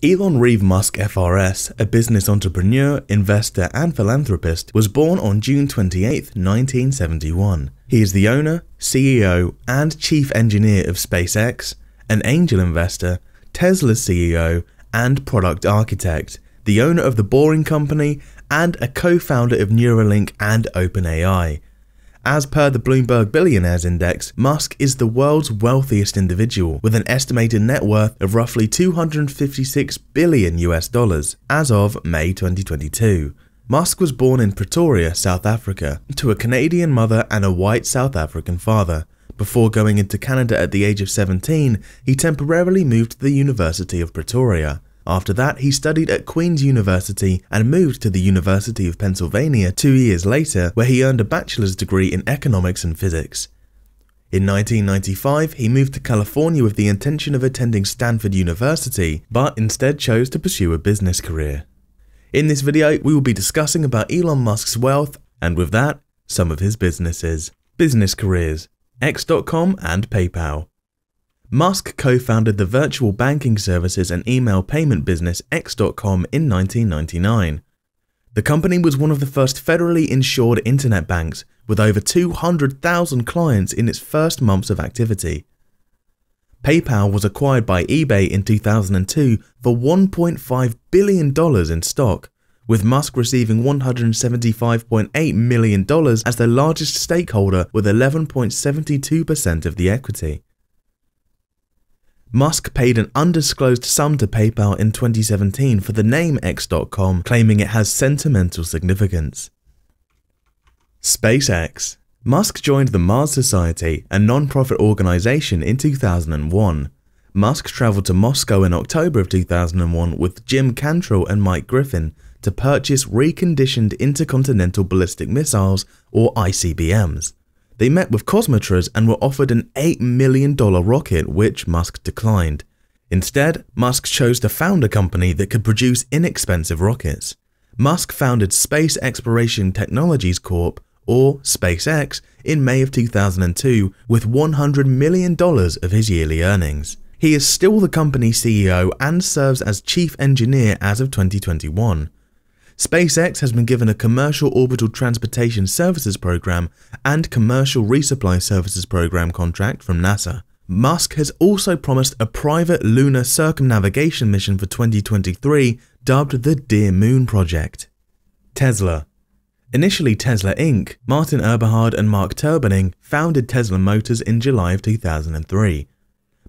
Elon Reeve Musk FRS, a business entrepreneur, investor and philanthropist, was born on June 28, 1971. He is the owner, CEO and chief engineer of SpaceX, an angel investor, Tesla's CEO and product architect, the owner of The Boring Company and a co-founder of Neuralink and OpenAI. As per the Bloomberg Billionaires Index, Musk is the world's wealthiest individual with an estimated net worth of roughly $256 billion as of May 2022. Musk was born in Pretoria, South Africa, to a Canadian mother and a white South African father. Before going into Canada at the age of 17, he temporarily moved to the University of Pretoria. After that, he studied at Queen's University and moved to the University of Pennsylvania 2 years later, where he earned a bachelor's degree in economics and physics. In 1995, he moved to California with the intention of attending Stanford University, but instead chose to pursue a business career. In this video, we will be discussing about Elon Musk's wealth, and with that, some of his businesses. Business careers: X.com and PayPal. Musk co-founded the virtual banking services and email payment business X.com in 1999. The company was one of the first federally insured internet banks, with over 200,000 clients in its first months of activity. PayPal was acquired by eBay in 2002 for $1.5 billion in stock, with Musk receiving $175.8 million as the largest stakeholder with 11.72% of the equity. Musk paid an undisclosed sum to PayPal in 2017 for the name X.com, claiming it has sentimental significance. SpaceX. Musk joined the Mars Society, a non-profit organization, in 2001. Musk traveled to Moscow in October of 2001 with Jim Cantrell and Mike Griffin to purchase reconditioned intercontinental ballistic missiles, or ICBMs. They met with Cosmotras and were offered an $8 million rocket, which Musk declined. Instead, Musk chose to found a company that could produce inexpensive rockets. Musk founded Space Exploration Technologies Corp., or SpaceX, in May of 2002 with $100 million of his yearly earnings. He is still the company's CEO and serves as chief engineer as of 2021. SpaceX has been given a Commercial Orbital Transportation Services Program and Commercial Resupply Services Program contract from NASA. Musk has also promised a private lunar circumnavigation mission for 2023 dubbed the Dear Moon Project. Tesla. Initially Tesla Inc., Martin Eberhard and Mark Turbining founded Tesla Motors in July of 2003.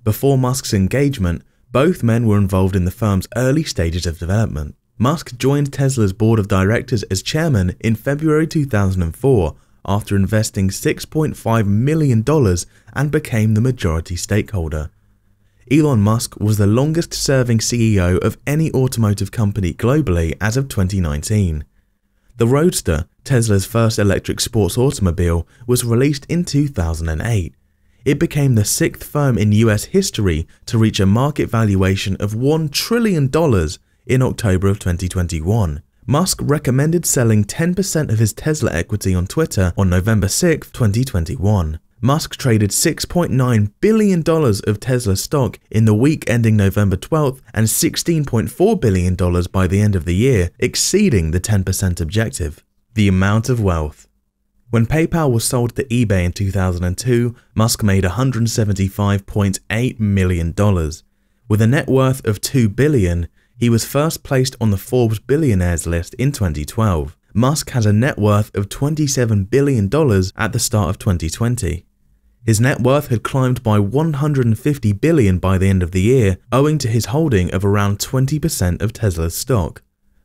Before Musk's engagement, both men were involved in the firm's early stages of development. Musk joined Tesla's board of directors as chairman in February 2004 after investing $6.5 million and became the majority stakeholder. Elon Musk was the longest-serving CEO of any automotive company globally as of 2019. The Roadster, Tesla's first electric sports automobile, was released in 2008. It became the sixth firm in US history to reach a market valuation of $1 trillion in October of 2021. Musk recommended selling 10% of his Tesla equity on Twitter on November 6, 2021. Musk traded $6.9 billion of Tesla stock in the week ending November 12th and $16.4 billion by the end of the year, exceeding the 10% objective. The amount of wealth. When PayPal was sold to eBay in 2002, Musk made $175.8 million. With a net worth of $2 billion, he was first placed on the Forbes Billionaires list in 2012. Musk has a net worth of $27 billion at the start of 2020. His net worth had climbed by $150 billion by the end of the year, owing to his holding of around 20% of Tesla's stock.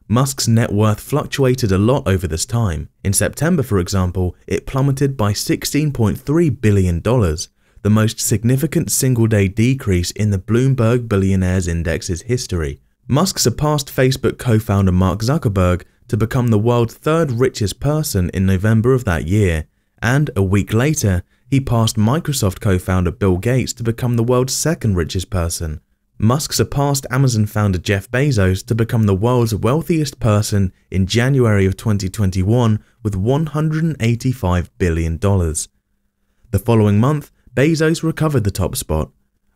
Musk's net worth fluctuated a lot over this time. In September, for example, it plummeted by $16.3 billion, the most significant single-day decrease in the Bloomberg Billionaires Index's history. Musk surpassed Facebook co-founder Mark Zuckerberg to become the world's third richest person in November of that year, and a week later, he passed Microsoft co-founder Bill Gates to become the world's second richest person. Musk surpassed Amazon founder Jeff Bezos to become the world's wealthiest person in January of 2021 with $185 billion. The following month, Bezos recovered the top spot.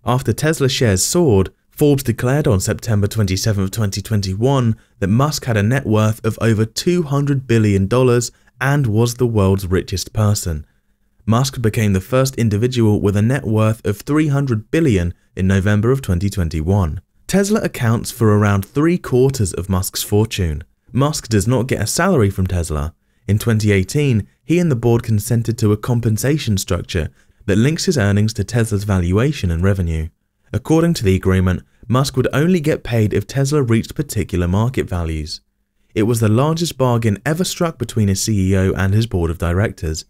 After Tesla shares soared, Forbes declared on September 27, 2021 that Musk had a net worth of over $200 billion and was the world's richest person. Musk became the first individual with a net worth of $300 billion in November of 2021. Tesla accounts for around 3/4 of Musk's fortune. Musk does not get a salary from Tesla. In 2018, he and the board consented to a compensation structure that links his earnings to Tesla's valuation and revenue. According to the agreement, Musk would only get paid if Tesla reached particular market values. It was the largest bargain ever struck between a CEO and his board of directors.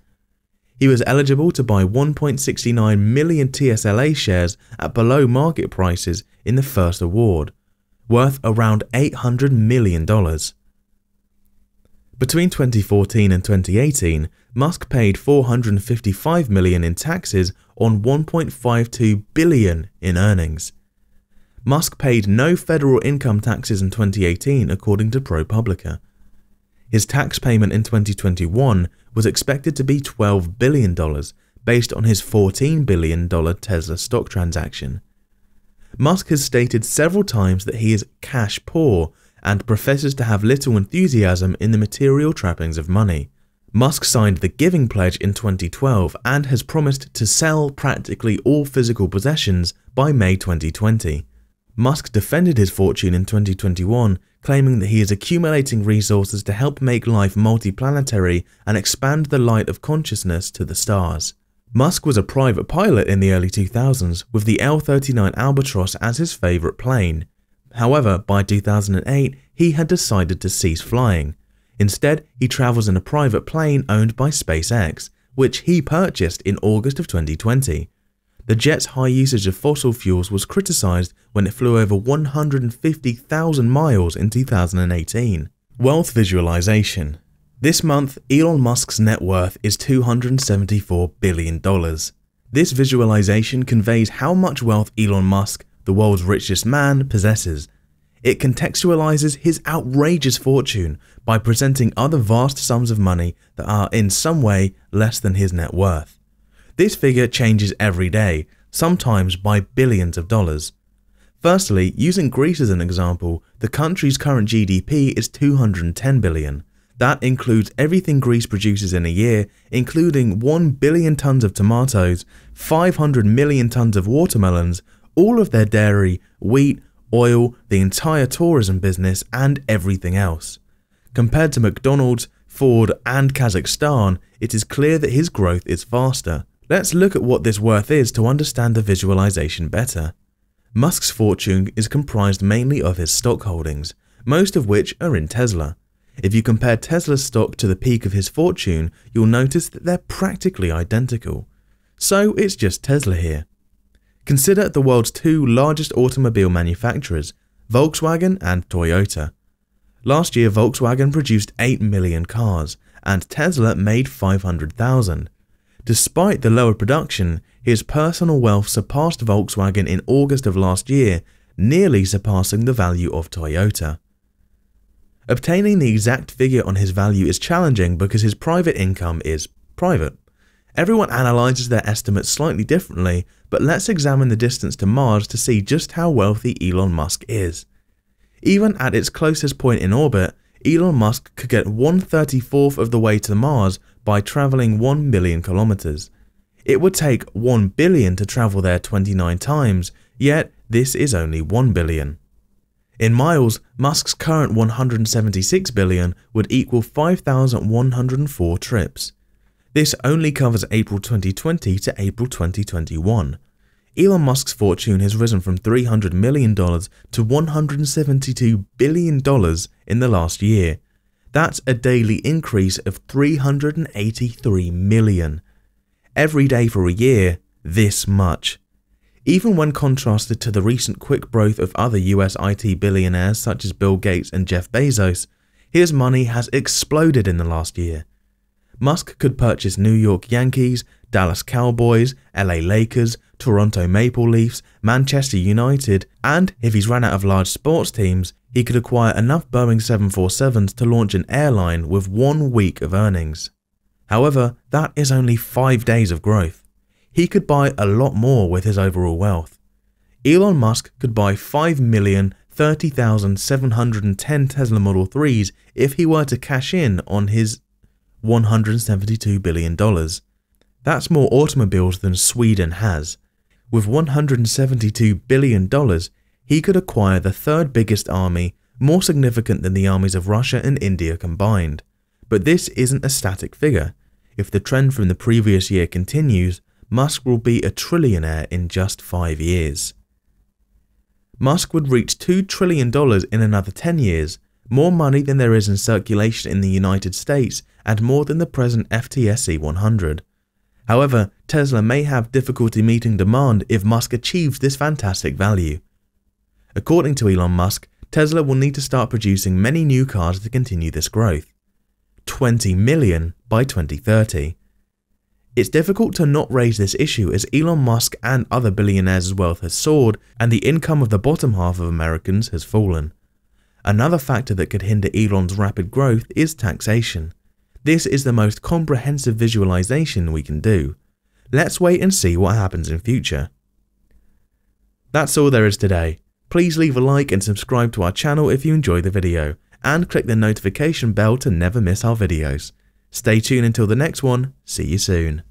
He was eligible to buy 1.69 million TSLA shares at below market prices in the first award, worth around $800 million. Between 2014 and 2018, Musk paid $455 million in taxes on $1.52 billion in earnings. Musk paid no federal income taxes in 2018 according to ProPublica. His tax payment in 2021 was expected to be $12 billion based on his $14 billion Tesla stock transaction. Musk has stated several times that he is cash poor and professes to have little enthusiasm in the material trappings of money. Musk signed the Giving Pledge in 2012 and has promised to sell practically all physical possessions by May 2020. Musk defended his fortune in 2021, claiming that he is accumulating resources to help make life multiplanetary and expand the light of consciousness to the stars. Musk was a private pilot in the early 2000s, with the L-39 Albatross as his favourite plane. However, by 2008, he had decided to cease flying. Instead, he travels in a private plane owned by SpaceX, which he purchased in August of 2020. The jet's high usage of fossil fuels was criticised when it flew over 150,000 miles in 2018. Wealth visualization. This month, Elon Musk's net worth is $274 billion. This visualization conveys how much wealth Elon Musk, the world's richest man, possesses. It contextualizes his outrageous fortune by presenting other vast sums of money that are in some way less than his net worth. This figure changes every day, sometimes by billions of dollars. Firstly, using Greece as an example, the country's current GDP is $210 billion. That includes everything Greece produces in a year, including 1 billion tons of tomatoes, 500 million tons of watermelons, all of their dairy, wheat, oil, the entire tourism business, and everything else. Compared to McDonald's, Ford, and Kazakhstan, it is clear that his growth is faster. Let's look at what this worth is to understand the visualization better. Musk's fortune is comprised mainly of his stock holdings, most of which are in Tesla. If you compare Tesla's stock to the peak of his fortune, you'll notice that they're practically identical. So it's just Tesla here. Consider the world's two largest automobile manufacturers, Volkswagen and Toyota. Last year, Volkswagen produced 8 million cars, and Tesla made 500,000. Despite the lower production, his personal wealth surpassed Volkswagen in August of last year, nearly surpassing the value of Toyota. Obtaining the exact figure on his value is challenging because his private income is private. Everyone analyzes their estimates slightly differently, but let's examine the distance to Mars to see just how wealthy Elon Musk is. Even at its closest point in orbit, Elon Musk could get 1/34 of the way to Mars by travelling 1 million kilometers. It would take 1 billion to travel there 29 times, yet this is only 1 billion. In miles, Musk's current 176 billion would equal 5,104 trips. This only covers April 2020 to April 2021. Elon Musk's fortune has risen from $300 million to $172 billion in the last year. That's a daily increase of 383 million. Every day for a year, this much. Even when contrasted to the recent quick growth of other US IT billionaires such as Bill Gates and Jeff Bezos, his money has exploded in the last year. Musk could purchase New York Yankees, Dallas Cowboys, LA Lakers, Toronto Maple Leafs, Manchester United, and if he's run out of large sports teams, he could acquire enough Boeing 747s to launch an airline with 1 week of earnings. However, that is only 5 days of growth. He could buy a lot more with his overall wealth. Elon Musk could buy 5,030,710 Tesla Model 3s if he were to cash in on his $172 billion. That's more automobiles than Sweden has. With $172 billion, he could acquire the third biggest army, more significant than the armies of Russia and India combined. But this isn't a static figure. If the trend from the previous year continues, Musk will be a trillionaire in just 5 years. Musk would reach $2 trillion in another 10 years, more money than there is in circulation in the United States and more than the present FTSE 100. However, Tesla may have difficulty meeting demand if Musk achieves this fantastic value. According to Elon Musk, Tesla will need to start producing many new cars to continue this growth. 20 million by 2030. It's difficult to not raise this issue as Elon Musk and other billionaires' wealth has soared and the income of the bottom half of Americans has fallen. Another factor that could hinder Elon's rapid growth is taxation. This is the most comprehensive visualization we can do. Let's wait and see what happens in future. That's all there is today. Please leave a like and subscribe to our channel if you enjoyed the video, and click the notification bell to never miss our videos. Stay tuned until the next one. See you soon.